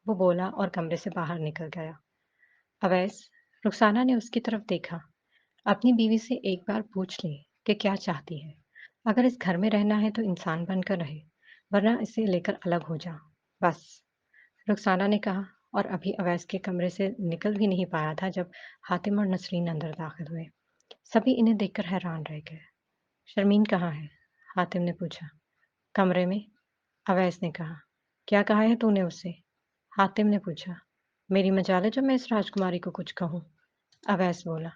वो बोला और कमरे से बाहर निकल गया। अवैस, रुखसाना ने उसकी तरफ देखा। अपनी बीवी से एक बार पूछ ले कि क्या चाहती है। अगर इस घर में रहना है तो इंसान बनकर रहे, वरना इसे लेकर अलग हो जा। बस, रुखसाना ने कहा और अभी अवैस के कमरे से निकल भी नहीं पाया था जब हातिम और नसरीन अंदर दाखिल हुए। सभी इन्हें देखकर हैरान रह गए। शर्मीन कहाँ है? हातिम ने पूछा। कमरे में, अवैस ने कहा। क्या कहा है तूने उससे? हातिम ने पूछा। मेरी मजाल है जब मैं इस राजकुमारी को कुछ कहूँ। अवैस बोला।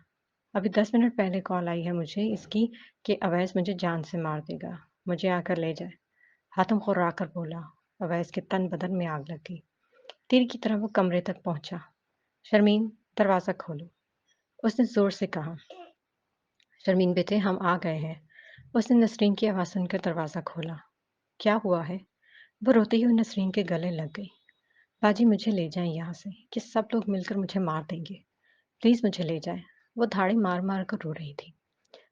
अभी 10 मिनट पहले कॉल आई है मुझे इसकी कि अवैस मुझे जान से मार देगा। मुझे आकर ले जाए। हातिम खुर्राकर बोला। अवैस के तन बदन में आग लग गई। तीर की तरह वो कमरे तक पहुंचा। शर्मीन, दरवाज़ा खोलो। उसने जोर से कहा। शर्मीन बेटे, हम आ गए हैं। उसने नसरीन की आवाज़ सुनकर दरवाज़ा खोला। क्या हुआ है? वो रोती हुई नसरीन के गले लग गई। बाजी, मुझे ले जाएं यहाँ से कि सब लोग मिलकर मुझे मार देंगे। प्लीज़ मुझे ले जाएं। वो धाड़े मार मार कर रो रही थी।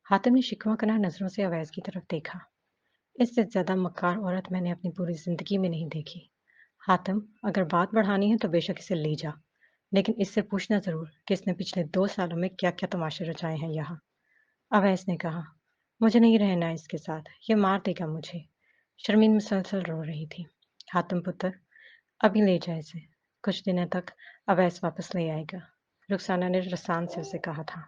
हातिम ने शिकवा करना नज़रों से अवैस की तरफ देखा। इससे ज़्यादा मक्कार औरत मैंने अपनी पूरी ज़िंदगी में नहीं देखी। हातिम, अगर बात बढ़ानी है तो बेशक इसे ले जा, लेकिन इससे पूछना ज़रूर कि इसने पिछले 2 सालों में क्या-क्या तमाशे रचाए हैं यहाँ। अवैस ने कहा, मुझे नहीं रहना है इसके साथ, ये मार देगा मुझे। शर्मीन मुसलसल रो रही थी। हातिम पुत्र, अभी ले जा इसे। कुछ दिनों तक अवैस वापस ले आएगा। रुखसाना ने रसान से उसे कहा था।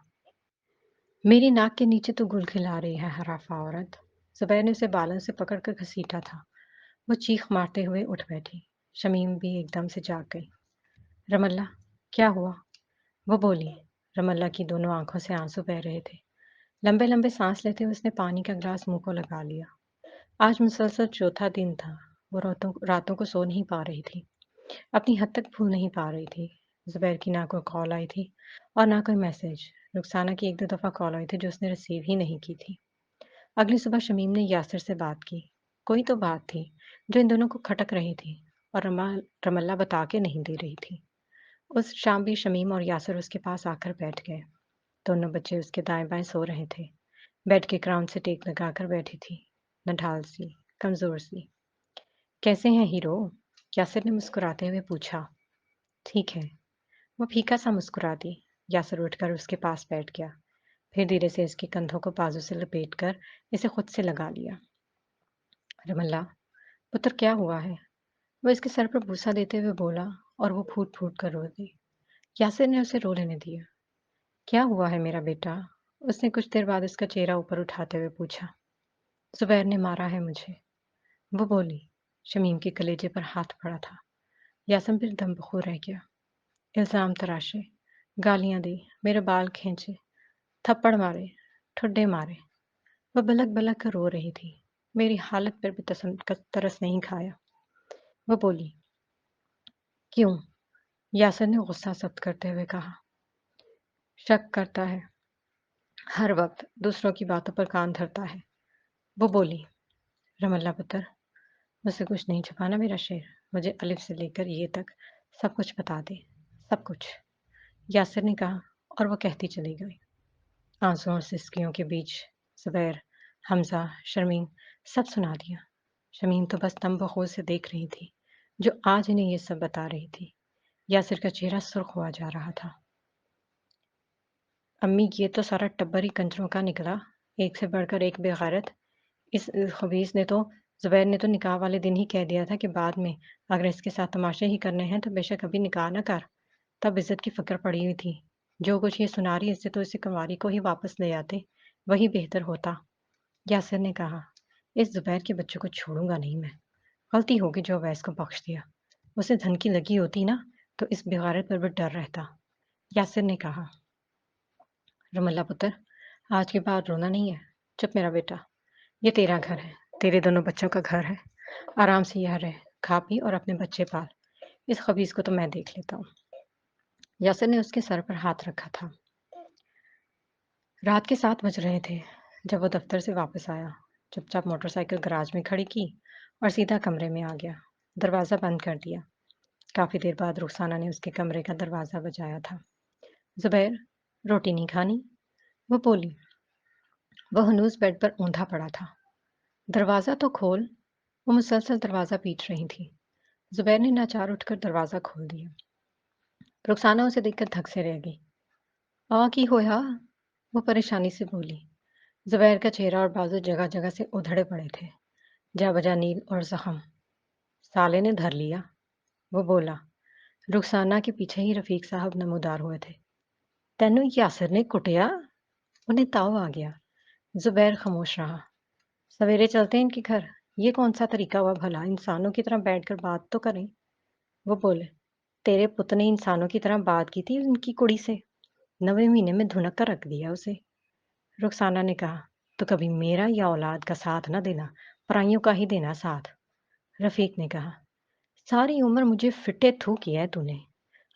मेरी नाक के नीचे तो गुल खिला रही है हराफा औरत। ज़ुबैर ने उसे बालों से पकड़कर घसीटा था। वो चीख मारते हुए उठ बैठी। शमीम भी एकदम से जाग गई। रमल्ला, क्या हुआ? वो बोली। रमल्ला की दोनों आंखों से आंसू बह रहे थे। लंबे लंबे सांस लेते हुए उसने पानी का गिलास मुंह को लगा लिया। आज मुसलसल चौथा दिन था। वो रातों रातों को सो नहीं पा रही थी। अपनी हद तक भूल नहीं पा रही थी। ज़ुबैर की ना कोई कॉल आई थी और ना कोई मैसेज। रुखसाना की 1-2 दफ़ा कॉल आई थी जो उसने रिसीव ही नहीं की थी। अगली सुबह शमीम ने यासिर से बात की। कोई तो बात थी जो इन दोनों को खटक रही थी और रमल्ला बता के नहीं दे रही थी। उस शाम भी शमीम और यासिर उसके पास आकर बैठ गए। दोनों बच्चे उसके दाएं-बाएं सो रहे थे। बेड के क्राउन से टेक लगाकर बैठी थी। नढाल सी, कमज़ोर सी। कैसे हैं हीरो? यासिर ने मुस्कुराते हुए पूछा। ठीक है। वो फीका सा मुस्कुरा दी। यासिर उठकर उसके पास बैठ गया। फिर धीरे से इसके कंधों को बाजू से लपेटकर इसे खुद से लगा लिया। रमल्ला, पुत्र क्या हुआ है? वो इसके सर पर बूसा देते हुए बोला और वो फूट फूट कर रो दी। यासिर ने उसे रो लेने दिया। क्या हुआ है मेरा बेटा? उसने कुछ देर बाद उसका चेहरा ऊपर उठाते हुए पूछा। जुबैर ने मारा है मुझे, वो बोली। शमीम के कलेजे पर हाथ पड़ा था। यासिर फिर दम बखूर रह गया। इल्ज़ाम तराशे, गालियाँ दी, मेरे बाल खींचे, थप्पड़ मारे, ठुड्डे मारे। वह बलक-बलक कर रो रही थी। मेरी हालत पर भी तरस नहीं खाया। वो बोली, "क्यों?" यासर ने गुस्सा सख्त करते हुए कहा। "शक करता है, हर वक़्त दूसरों की बातों पर कान धरता है।" वो बोली, "रमल्ला पुत्र, मुझसे कुछ नहीं छुपाना मेरा शेर। मुझे अलिफ से लेकर ये तक सब कुछ बता दे, सब कुछ।" यासिर ने कहा और वो कहती चली गई। आंसुओं और सिसकियों के बीच ज़ुबैर, हमज़ा, शर्मीन सब सुना दिया। शमीम तो बस तम बखौफ से देख रही थी, जो आज इन्हें ये सब बता रही थी। यासिर का चेहरा सुर्ख हुआ जा रहा था। अम्मी, ये तो सारा टब्बर ही कंजरों का निकला, एक से बढ़कर एक बेगैरत। इस खबीस ने तो ज़ुबैर ने तो निकाह वाले दिन ही कह दिया था कि बाद में अगर इसके साथ तमाशे ही करने हैं तो बेशक अभी निकाह ना कर। तब इज़्ज़त की फ़िक्र पड़ी हुई थी। जो कुछ ये सुना रही है इससे तो इसे कुंवारी को ही वापस ले आते, वही बेहतर होता। यासिर ने कहा, इस ज़ुबैर के बच्चों को छोड़ूंगा नहीं मैं। गलती होगी जो अवैस को बख्श दिया। उसे धन की लगी होती ना तो इस बेगारत पर भी डर रहता। यासिर ने कहा, रमल्ला पुत्र, आज के बाद रोना नहीं है। चुप मेरा बेटा, ये तेरा घर है, तेरे दोनों बच्चों का घर है। आराम से यहाँ रह, खा पी और अपने बच्चे पाल। इस खबीस को तो मैं देख लेता हूँ। यासिर ने उसके सर पर हाथ रखा था। रात के 7 बज रहे थे जब वो दफ्तर से वापस आया। चुपचाप मोटरसाइकिल गराज में खड़ी की और सीधा कमरे में आ गया। दरवाज़ा बंद कर दिया। काफ़ी देर बाद रुखसाना ने उसके कमरे का दरवाज़ा बजाया था। ज़ुबैर, रोटी नहीं खानी? वो बोली। वह हनूज़ बेड पर औंधा पड़ा था। दरवाज़ा तो खोल। वो मुसलसल दरवाज़ा पीट रही थी। ज़ुबैर ने नाचार उठकर दरवाज़ा खोल दिया। रुखसाना उसे देखकर धक से रह गई। की होया? वो परेशानी से बोली। ज़ुबैर का चेहरा और बाजू जगह-जगह से उधड़े पड़े थे। जा बजा नील और ज़ख्म। साले ने धर लिया। वो बोला। रुखसाना के पीछे ही रफ़ीक साहब नमूदार हुए थे। तेनू यासिर ने कुटिया? उन्हें ताव आ गया। ज़ुबैर खामोश रहा। सवेरे चलते हैं इनके घर। ये कौन सा तरीका हुआ भला? इंसानों की तरह बैठकर बात तो करें। वो बोले, तेरे पुत ने इंसानों की तरह बात की थी उनकी कुड़ी से। 9वें महीने में धुनक कर रख दिया उसे। रुखसाना ने कहा, तो कभी मेरा या औलाद का साथ ना देना, पराइयों का ही देना साथ। रफ़ीक ने कहा, सारी उम्र मुझे फिटे थू किया है तूने।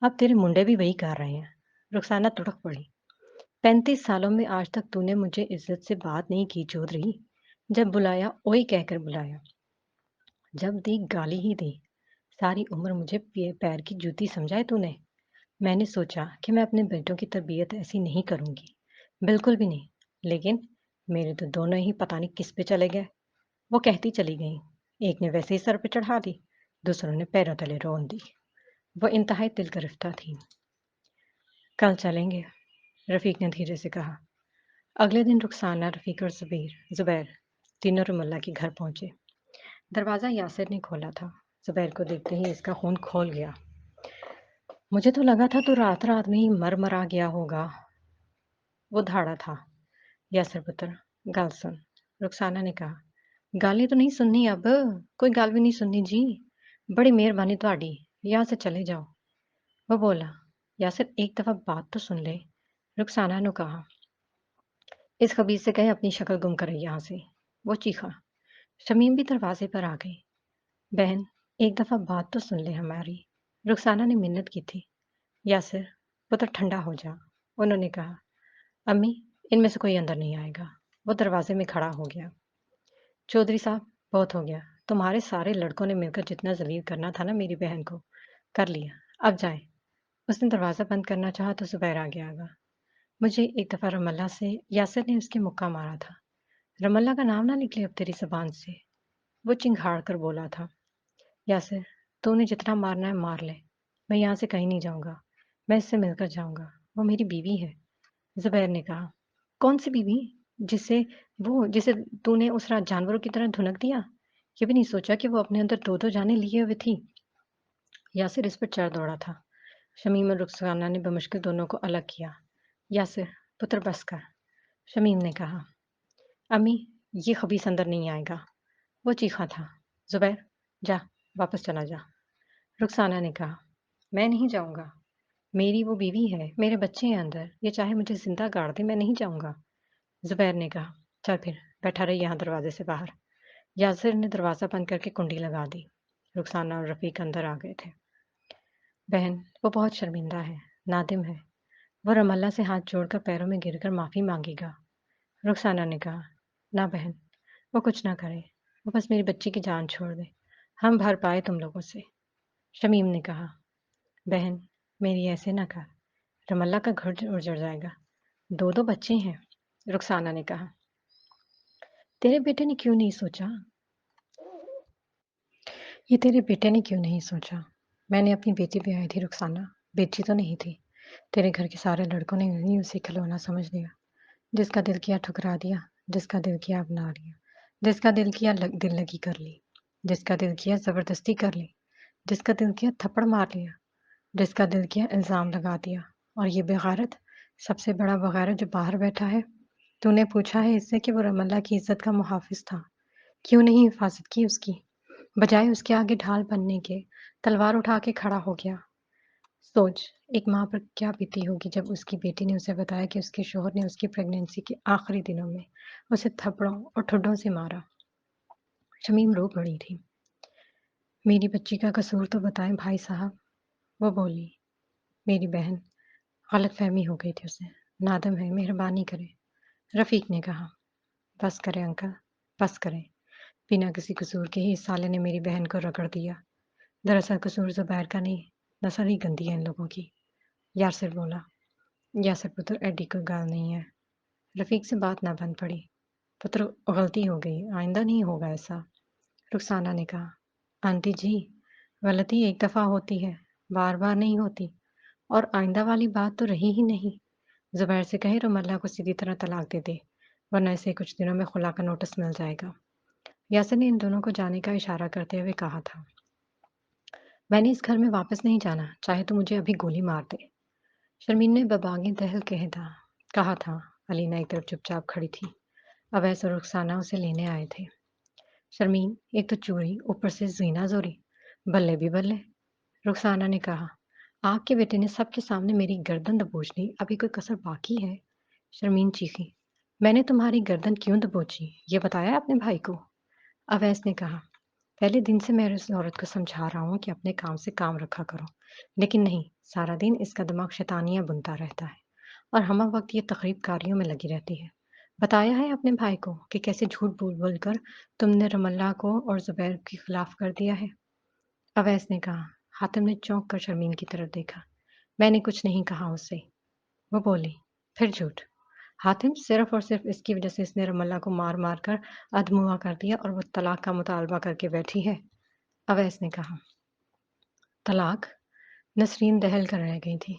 अब तेरे मुंडे भी वही कर रहे हैं। रुखसाना तुड़क पड़ी। 35 सालों में आज तक तूने मुझे इज्जत से बात नहीं की चौधरी। जब बुलाया ओए कहकर बुलाया। जब दी गाली ही दी। सारी उम्र मुझे पैर की जूती समझा है तूने। मैंने सोचा कि मैं अपने बेटों की तरबियत ऐसी नहीं करूंगी। बिल्कुल भी नहीं। लेकिन मेरे तो दोनों ही पता नहीं किस पे चले गए। वो कहती चली गई। एक ने वैसे ही सर पे चढ़ा दी, दूसरों ने पैरों तले रोन दी। वो इंतहाई दिल गिरफ्तार थी। कल चलेंगे, रफ़ीक ने धीरे से कहा। अगले दिन रुखसाना, रफ़ीक और ज़ुबैर तीनों रमल्ला के घर पहुंचे। दरवाज़ा यासिर ने खोला था। ज़ुबैर को देखते ही इसका खून खौल गया। मुझे तो लगा था तू रात-रात में ही मर-मरा गया होगा। वो धाड़ा था। यासिर पुत्र, गल सुन। रुखसाना ने कहा। गाली तो नहीं सुननी अब। कोई गल भी नहीं सुननी जी। बड़ी मेहरबानी तुहाडी। यहाँ से चले जाओ। वो बोला। यासिर, एक दफ़ा बात तो सुन ले। रुखसाना ने कहा। इस खबीज से कहें अपनी शक्ल गुम करे यहाँ से। वो चीखा। शमीम भी दरवाजे पर आ गई। बहन, एक दफ़ा बात तो सुन ले हमारी। रुखसाना ने मिन्नत की थी। यासिर, पुत्र ठंडा हो जा। उन्होंने कहा। अम्मी, इनमें से कोई अंदर नहीं आएगा। वो दरवाजे में खड़ा हो गया। चौधरी साहब, बहुत हो गया। तुम्हारे सारे लड़कों ने मिलकर जितना जलील करना था ना मेरी बहन को, कर लिया। अब जाएं। उसने दरवाज़ा बंद करना चाहा तो ज़ुबैर आगे आ गया। मुझे एक दफ़ा रमल्ला से यासिर ने उसके मुक्का मारा था। रमल्ला का नाम ना निकले अब तेरी ज़बान से। वो चिंघाड़ कर बोला था। यासिर, तूने जितना मारना है मार ले। मैं यहाँ से कहीं नहीं जाऊँगा। मैं इससे मिलकर जाऊँगा। वो मेरी बीवी है। ज़ुबैर ने कहा। कौन सी बीवी? जिसे तूने उस रात जानवरों की तरह धुनक दिया? ये भी नहीं सोचा कि वो अपने अंदर 2-2 जानें लिए हुए थी। यासिर इस पर चढ़ दौड़ा था। शमीम और रुखसाना ने बमुश्किल दोनों को अलग किया। यासिर, पुत्र बस कर। शमीम ने कहा। अम्मी, ये खबीस अंदर नहीं आएगा। वो चीखा था। ज़ुबैर, जा, वापस चला जा। रुखसाना ने कहा। मैं नहीं जाऊँगा। میری وہ بیوی ہے، میرے بچے ہیں اندر، یہ چاہے مجھے زندہ گاڑ دے میں نہیں جاؤں گا۔ زبیر نے کہا، چل پھر بیٹھا رہی یہاں دروازے سے باہر۔ یاسر نے دروازہ بند کر کے کنڈی لگا دی۔ رخسانہ اور رفیق اندر آ گئے تھے۔ بہن، وہ بہت شرمندہ ہے، نادم ہے۔ وہ رم اللہ سے ہاتھ جوڑ کر پیروں میں گر کر معافی مانگے گا۔ رخسانہ نے کہا، نہ بہن، وہ کچھ نہ کرے، وہ بس میری بچی کی جان چھوڑ دے، ہم بھر پائے تم لوگوں سے۔ شمیم نے کہا، بہن میری ایسے نہ کر، رم اللہ کا گھر اجڑ جائے گا، دو دو بچے ہیں۔ رخسانہ نے کہا، تیرے بیٹے نے کیوں نہیں سوچا؟ یہ تیرے بیٹے نے کیوں نہیں سوچا؟ میں نے اپنی بیٹی بھی آئی تھی رخسانہ، بیٹی تو نہیں تھی۔ تیرے گھر کے سارے لڑکوں نے نہیں اسے کھلونا سمجھ لیا، جس کا دل کیا ٹھکرا دیا، جس کا دل کیا اپنا لیا، جس کا دل کیا دل لگی کر لی، جس کا دل کیا زبردستی کر لی، جس کا دل کیا تھپڑ مار لیا، جس کا دل کیا الزام لگا دیا۔ اور یہ بغیرت، سب سے بڑا بغیرت جو باہر بیٹھا ہے، تو نے پوچھا ہے اس سے کہ وہ رم اللہ کی عزت کا محافظ تھا، کیوں نہیں حفاظت کی اس کی؟ بجائے اس کے آگے ڈھال بننے کے تلوار اٹھا کے کھڑا ہو گیا۔ سوچ، ایک ماں پر کیا بیتی ہوگی جب اس کی بیٹی نے اسے بتایا کہ اس کے شوہر نے اس کی پریگنینسی کے آخری دنوں میں اسے تھپڑوں اور ٹھڈوں سے مارا۔ شمیم رو پڑی تھی۔ میری بچی کا قصور تو بتائیں بھائی صاحب، وہ بولی۔ میری بہن، غلط فہمی ہو گئی تھی اسے، نادم ہے، مہربانی کرے۔ رفیق نے کہا، بس کریں انکل، بس کریں، بنا کسی قصور کے ہی اس سالے نے میری بہن کو رگڑ دیا۔ دراصل قصور زبیر کا نہیں، نسل ہی گندی ہے ان لوگوں کی۔ یاسر بولا، یاسر پتر ایڈی کوئی گال نہیں ہے۔ رفیق سے بات نہ بن پڑی۔ پتر غلطی ہو گئی، آئندہ نہیں ہوگا ایسا۔ رخسانہ نے کہا، آنٹی جی، غلطی ایک دفعہ ہوتی ہے، بار بار نہیں ہوتی، اور آئندہ والی بات تو رہی ہی نہیں۔ زبیر سے کہے رم اللہ کو سیدھی طرح طلاق دے دے، ورنہ اسے کچھ دنوں میں خلا کا نوٹس مل جائے گا۔ یاسر نے ان دونوں کو جانے کا اشارہ کرتے ہوئے کہا تھا، میں نے اس گھر میں واپس نہیں جانا، چاہے تو مجھے ابھی گولی مار دے۔ شرمین نے بباغی دہل کہا تھا۔ علینا ایک طرف چپ چاپ کھڑی تھی۔ اویس اور رخسانہ اسے لینے آئے تھے۔ شرمین، ایک تو چوری، اوپر سے زینہ زوری، بلے بھی بلے۔ رخسانہ نے کہا، آپ کے بیٹے نے سب کے سامنے میری گردن دبوچ لی، ابھی کوئی کسر باقی ہے؟ شرمین چیخی، میں نے تمہاری گردن کیوں دبوچی یہ بتایا اپنے بھائی کو؟ اویس نے کہا، پہلے دن سے میں اس عورت کو سمجھا رہا ہوں کہ اپنے کام سے کام رکھا کرو، لیکن نہیں، سارا دن اس کا دماغ شیطانیاں بنتا رہتا ہے اور ہمہ وقت یہ تقریب کاریوں میں لگی رہتی ہے۔ بتایا ہے اپنے بھائی کو کہ کیسے جھوٹ بول بول کر تم نے رم اللہ کو اور زبیر کے خلاف کر دیا ہے؟ اویس نے کہا۔ حاتم نے چونک کر شرمین کی طرف دیکھا۔ میں نے کچھ نہیں کہا اس سے۔ وہ بولی، پھر جھوٹ؟ حاتم، صرف اور صرف اس کی وجہ سے اس نے رم اللہ کو مار مار کر ادموا کر دیا اور وہ طلاق کا مطالبہ کر کے بیٹھی ہے۔ اویس نے کہا، طلاق؟ نسرین دہل کر رہ گئی تھی۔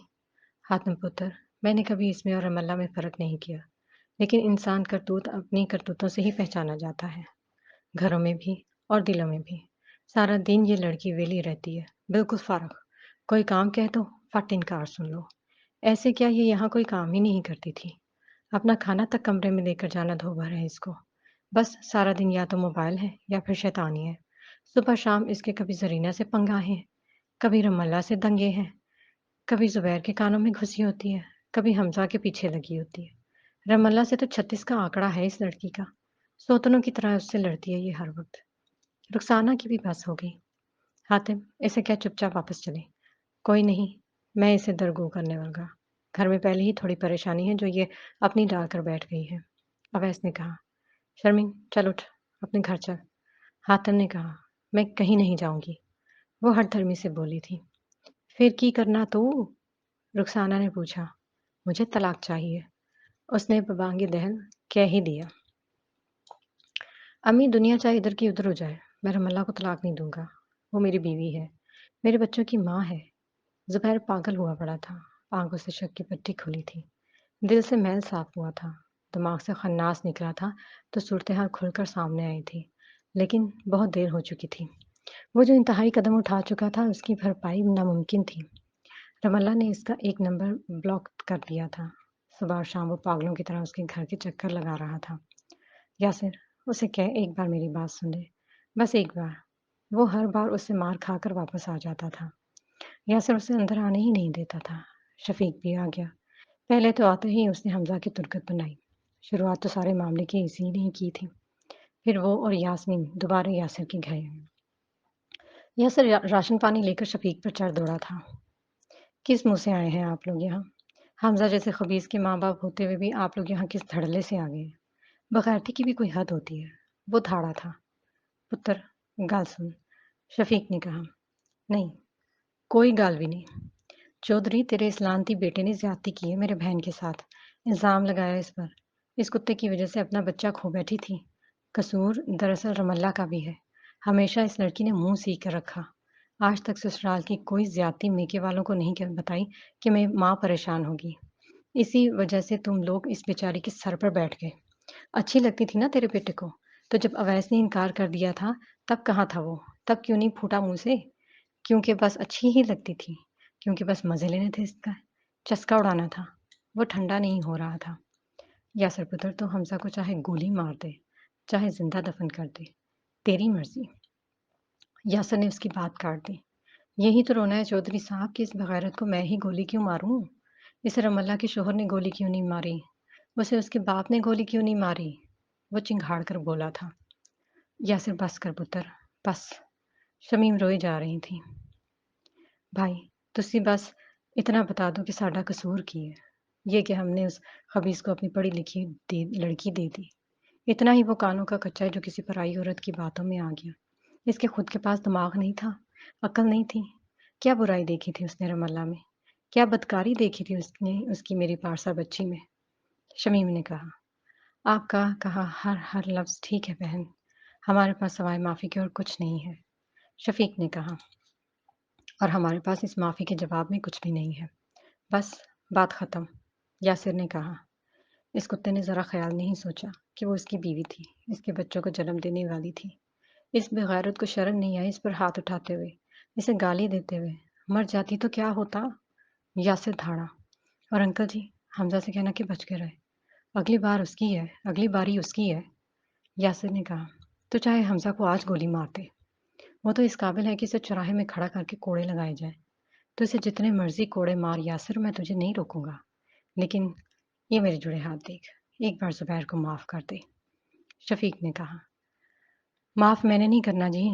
حاتم پتر، میں نے کبھی اس میں اور رم اللہ میں فرق نہیں کیا، لیکن انسان کرتوت اپنی کرتوتوں سے ہی پہچانا جاتا ہے، گھروں میں بھی اور دلوں میں بھی۔ سارا دن یہ لڑکی ویلی رہتی ہے، بالکل فارغ، کوئی کام کہہ دو فٹ انکار سن لو۔ ایسے کیا یہ یہاں کوئی کام ہی نہیں کرتی تھی؟ اپنا کھانا تک کمرے میں لے کر جانا دھو بھر ہے اس کو، بس سارا دن یا تو موبائل ہے یا پھر شیطانی ہے۔ صبح شام اس کے کبھی زرینہ سے پنگا ہیں، کبھی رم اللہ سے دنگے ہیں، کبھی زبیر کے کانوں میں گھسی ہوتی ہے، کبھی حمزہ کے پیچھے لگی ہوتی ہے۔ رم اللہ سے تو 36 کا آنکڑا ہے اس لڑکی کا، سوتنوں کی طرح اس سے لڑتی ہے یہ ہر وقت۔ رخسانہ کی بھی بس ہو گئی۔ حاتم، اسے کیا چپ چاپ واپس چلے؟ کوئی نہیں، میں اسے درگو کرنے لگا، گھر میں پہلے ہی تھوڑی پریشانی ہے جو یہ اپنی ڈال کر بیٹھ گئی ہے۔ اویس نے کہا، شرمین چل اٹھ، اپنے گھر چل۔ حاتم نے کہا، میں کہیں نہیں جاؤں گی، وہ ہٹ دھرمی سے بولی تھی۔ پھر کی کرنا تو؟ رخسانہ نے پوچھا۔ مجھے طلاق چاہیے، اس نے ببانگی دہل کہہ ہی دیا۔ امی، دنیا چاہے ادھر کی ادھر ہو جائے، میں رم اللہ کو طلاق نہیں دوں گا، وہ میری بیوی ہے، میرے بچوں کی ماں ہے۔ زبیر پاگل ہوا پڑا تھا، آنکھوں سے شک کی پٹی کھلی تھی، دل سے میل صاف ہوا تھا، دماغ سے خناس نکلا تھا تو صورتحال کھل کر سامنے آئی تھی، لیکن بہت دیر ہو چکی تھی۔ وہ جو انتہائی قدم اٹھا چکا تھا اس کی بھرپائی ناممکن تھی۔ رم اللہ نے اس کا ایک نمبر بلاک کر دیا تھا، صبح اور شام وہ پاگلوں کی طرح اس کے گھر کے چکر لگا رہا تھا۔ یاسر، اسے کہہ ایک بار میری بات سن لے، بس ایک بار۔ وہ ہر بار اس سے مار کھا کر واپس آ جاتا تھا۔ یاسر اسے اندر آنے ہی نہیں دیتا تھا۔ شفیق بھی آ گیا۔ پہلے تو آتے ہی اس نے حمزہ کی ترکت بنائی۔ شروعات تو سارے معاملے کی اسی نے ہی کی تھی۔ پھر وہ اور یاسمین دوبارہ یاسر کے گھر۔ یاسر راشن پانی لے کر شفیق پر چڑھ دوڑا تھا۔ کس منہ سے آئے ہیں آپ لوگ یہاں؟ حمزہ جیسے خبیث کے ماں باپ ہوتے ہوئے بھی آپ لوگ یہاں کس دھڑلے سے آ گئے؟ بغیرتی کی بھی کوئی حد ہوتی ہے۔ وہ دھاڑا تھا۔ پتر گال سن، شفیق نے کہا۔ نہیں، کوئی گال بھی نہیں۔ چودھری تیرے اس لعنتی بیٹے نے زیادتی کی ہے میرے بہن کے ساتھ، الزام لگایا اس پر۔ اس کتے کی وجہ سے اپنا بچہ کھو بیٹھی تھی۔ قصور دراصل رم اللہ کا بھی ہے۔ ہمیشہ اس لڑکی نے منہ سی کر رکھا۔ آج تک سسرال کی کوئی زیادتی میکے والوں کو نہیں بتائی کہ میں ماں پریشان ہوگی۔ اسی وجہ سے تم لوگ اس بیچاری کے سر پر بیٹھ گئے۔ اچھی لگتی تھی نا تیرے بیٹے کو؟ تو جب اویس نے انکار کر دیا تھا تب کہاں تھا وہ؟ تب کیوں نہیں پھوٹا منہ سے؟ کیونکہ بس اچھی ہی لگتی تھی، کیونکہ بس مزے لینے تھے، اس کا چسکا اڑانا تھا۔ وہ ٹھنڈا نہیں ہو رہا تھا۔ یاسر پتر تو حمزہ کو چاہے گولی مار دے، چاہے زندہ دفن کر دے، تیری مرضی۔ یاسر نے اس کی بات کاٹ دی۔ یہی تو رونا ہے چودھری صاحب کہ اس بغیرت کو میں ہی گولی کیوں ماروں؟ اسے رم اللہ کے شوہر نے گولی کیوں نہیں ماری؟ اسے اس کے باپ نے گولی کیوں نہیں ماری؟ وہ چنگھاڑ کر بولا تھا۔ یاسر بس کر پتر، بس۔ شمیم روئے جا رہی تھی۔ بھائی تسی بس اتنا بتا دو کہ ساڈا قصور کی ہے، یہ کہ ہم نے اس خبیث کو اپنی پڑھی لکھی لڑکی دے دی۔ اتنا ہی وہ کانوں کا کچا ہے جو کسی پرائی عورت کی باتوں میں آ گیا۔ اس کے خود کے پاس دماغ نہیں تھا، عقل نہیں تھی۔ کیا برائی دیکھی تھی اس نے رم اللہ میں؟ کیا بدکاری دیکھی تھی اس نے اس کی میری پارسا بچی میں؟ شمیم نے کہا۔ آپ کا کہا ہر لفظ ٹھیک ہے بہن، ہمارے پاس سوائے معافی کے اور کچھ نہیں ہے۔ شفیق نے کہا۔ اور ہمارے پاس اس معافی کے جواب میں کچھ بھی نہیں ہے۔ بس بات ختم۔ یاسر نے کہا۔ اس کتے نے ذرا خیال نہیں سوچا کہ وہ اس کی بیوی تھی، اس کے بچوں کو جنم دینے والی تھی۔ اس بغیرت کو شرم نہیں آئی اس پر ہاتھ اٹھاتے ہوئے، اسے گالی دیتے ہوئے۔ مر جاتی تو کیا ہوتا؟ یاسر دھاڑا۔ اور انکل جی حمزہ سے کہنا کہ بچ کے رہے، اگلی بار اس کی ہے، اگلی باری اس کی ہے۔ یاسر نے کہا۔ تو چاہے حمزہ کو آج گولی مار دے، وہ تو اس قابل ہے کہ اسے چوراہے میں کھڑا کر کے کوڑے لگائے جائیں۔ تو اسے جتنے مرضی کوڑے مار یاسر، میں تجھے نہیں روکوں گا، لیکن یہ میرے جڑے ہاتھ دیکھ، ایک بار زبیر کو معاف کر دے۔ شفیق نے کہا۔ معاف میں نے نہیں کرنا جی،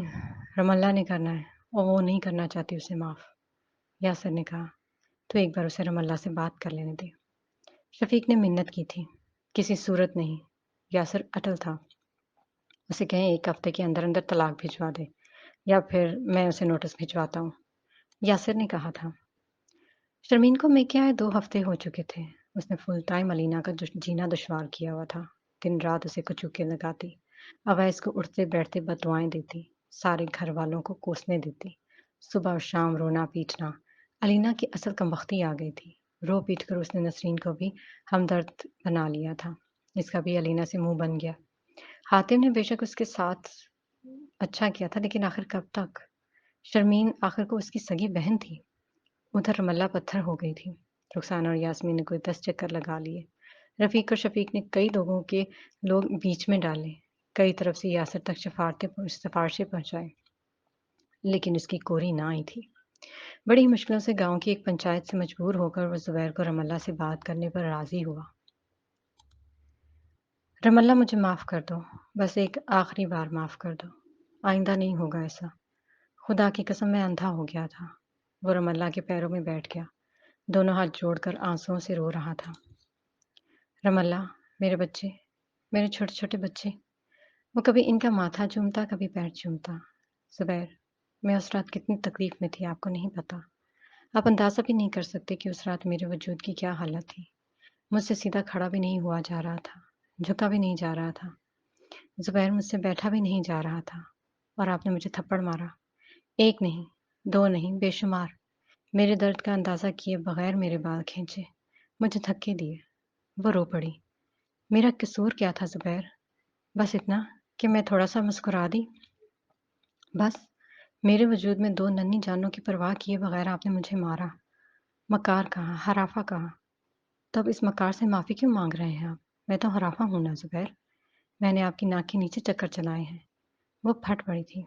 رم اللہ نے کرنا ہے، اور وہ نہیں کرنا چاہتی اسے معاف۔ یاسر نے کہا۔ تو ایک بار اسے رم اللہ سے بات کر لینے دے۔ شفیق نے منت کی تھی۔ کسی صورت نہیں۔ یاسر اٹل تھا۔ اسے کہیں ایک ہفتے کے اندر اندر طلاق بھجوا دے، یا پھر میں اسے نوٹس بھجواتا ہوں۔ یاسر نے کہا تھا۔ شرمین کو میں کیا ہے 2 ہفتے ہو چکے تھے۔ اس نے فل ٹائم علینا کا جینا دشوار کیا ہوا تھا۔ دن رات اسے کچوکے لگاتی، اویس کو اٹھتے بیٹھتے بددعائیں دیتی، سارے گھر والوں کو کوسنے دیتی، صبح اور شام رونا پیٹنا۔ علینا کی اصل کمبختی آ گئی تھی۔ رو پیٹ کر اس نے نسرین کو بھی ہمدرد بنا لیا تھا۔ اس کا بھی علینا سے منہ بن گیا۔ حاتم نے بے شک اس کے ساتھ اچھا کیا تھا، لیکن آخر کب تک؟ شرمین آخر کو اس کی سگی بہن تھی۔ ادھر رملہ پتھر ہو گئی تھی۔ رخسانہ اور یاسمین نے کوئی 10 چکر لگا لیے۔ رفیق اور شفیق نے کئی لوگ بیچ میں ڈالے، کئی طرف سے یاسر تک سفارشیں پہنچائے، لیکن اس کی کوری نہ آئی تھی۔ بڑی مشکلوں سے گاؤں کی ایک پنچایت سے مجبور ہو کر وہ زبیر کو رم اللہ سے بات کرنے پر راضی ہوا۔ رم اللہ مجھے معاف کر دو، بس ایک آخری بار معاف کر دو، آئندہ نہیں ہوگا ایسا۔ خدا کی قسم میں اندھا ہو گیا تھا۔ وہ رم اللہ کے پیروں میں بیٹھ گیا، دونوں ہاتھ جوڑ کر آنسوؤں سے رو رہا تھا۔ رم اللہ، میرے بچے، میرے چھوٹے چھوٹے بچے۔ وہ کبھی ان کا ماتھا چومتا، کبھی پیر چومتا۔ زبیر، میں اس رات کتنی تکلیف میں تھی آپ کو نہیں پتا۔ آپ اندازہ بھی نہیں کر سکتے کہ اس رات میرے وجود کی کیا حالت تھی۔ مجھ سے سیدھا کھڑا بھی نہیں ہوا جا رہا تھا، جھکا بھی نہیں جا رہا تھا۔ زبیر، مجھ سے بیٹھا بھی نہیں جا رہا تھا، اور آپ نے مجھے تھپڑ مارا، ایک نہیں، دو نہیں، بے شمار۔ میرے درد کا اندازہ کیے بغیر میرے بال کھینچے، مجھے دھکے دیے۔ وہ رو پڑی۔ میرا قصور کیا تھا زبیر؟ بس اتنا کہ میں تھوڑا سا مسکرا دی۔ بس میرے وجود میں 2 ننھی جانوں کی پرواہ کیے بغیر آپ نے مجھے مارا۔ مکار کہا، ہرافہ کہا۔ تب اس مکار سے معافی کیوں مانگ رہے ہیں آپ؟ میں تو ہرافہ ہوں نا زبیر، میں نے آپ کی ناک کے نیچے چکر چلائے ہیں۔ وہ پھٹ پڑی تھی۔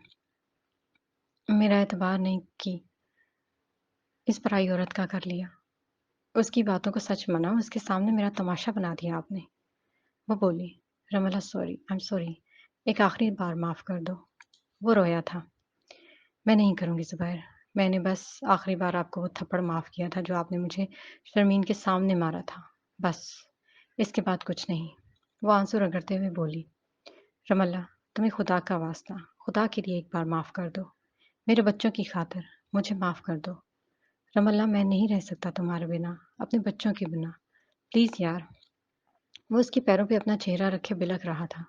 میرا اعتبار نہیں کی، اس پرائی عورت کا کر لیا۔ اس کی باتوں کو سچ منا، اس کے سامنے میرا تماشا بنا دیا آپ نے۔ وہ بولی، Ramla sorry, I am sorry, ایک آخری بار معاف کر دو۔ وہ رویا تھا۔ میں نہیں کروں گی زبیر، میں نے بس آخری بار آپ کو وہ تھپڑ معاف کیا تھا جو آپ نے مجھے شرمین کے سامنے مارا تھا، بس، اس کے بعد کچھ نہیں۔ وہ آنسو رگڑتے ہوئے بولی، رم اللہ، تمہیں خدا کا واسطہ، خدا کے لیے ایک بار معاف کر دو، میرے بچوں کی خاطر مجھے معاف کر دو۔ رم اللہ، میں نہیں رہ سکتا تمہارے بنا، اپنے بچوں کے بنا، پلیز یار۔ وہ اس کے پیروں پہ اپنا چہرہ رکھے بلک رہا تھا۔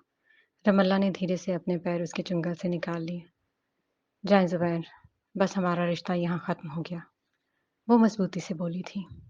رم اللہ نے دھیرے سے اپنے پیر اس کے چنگل سے نکال لیے۔ جائیں زبیر، بس ہمارا رشتہ یہاں ختم ہو گیا، وہ مضبوطی سے بولی تھی۔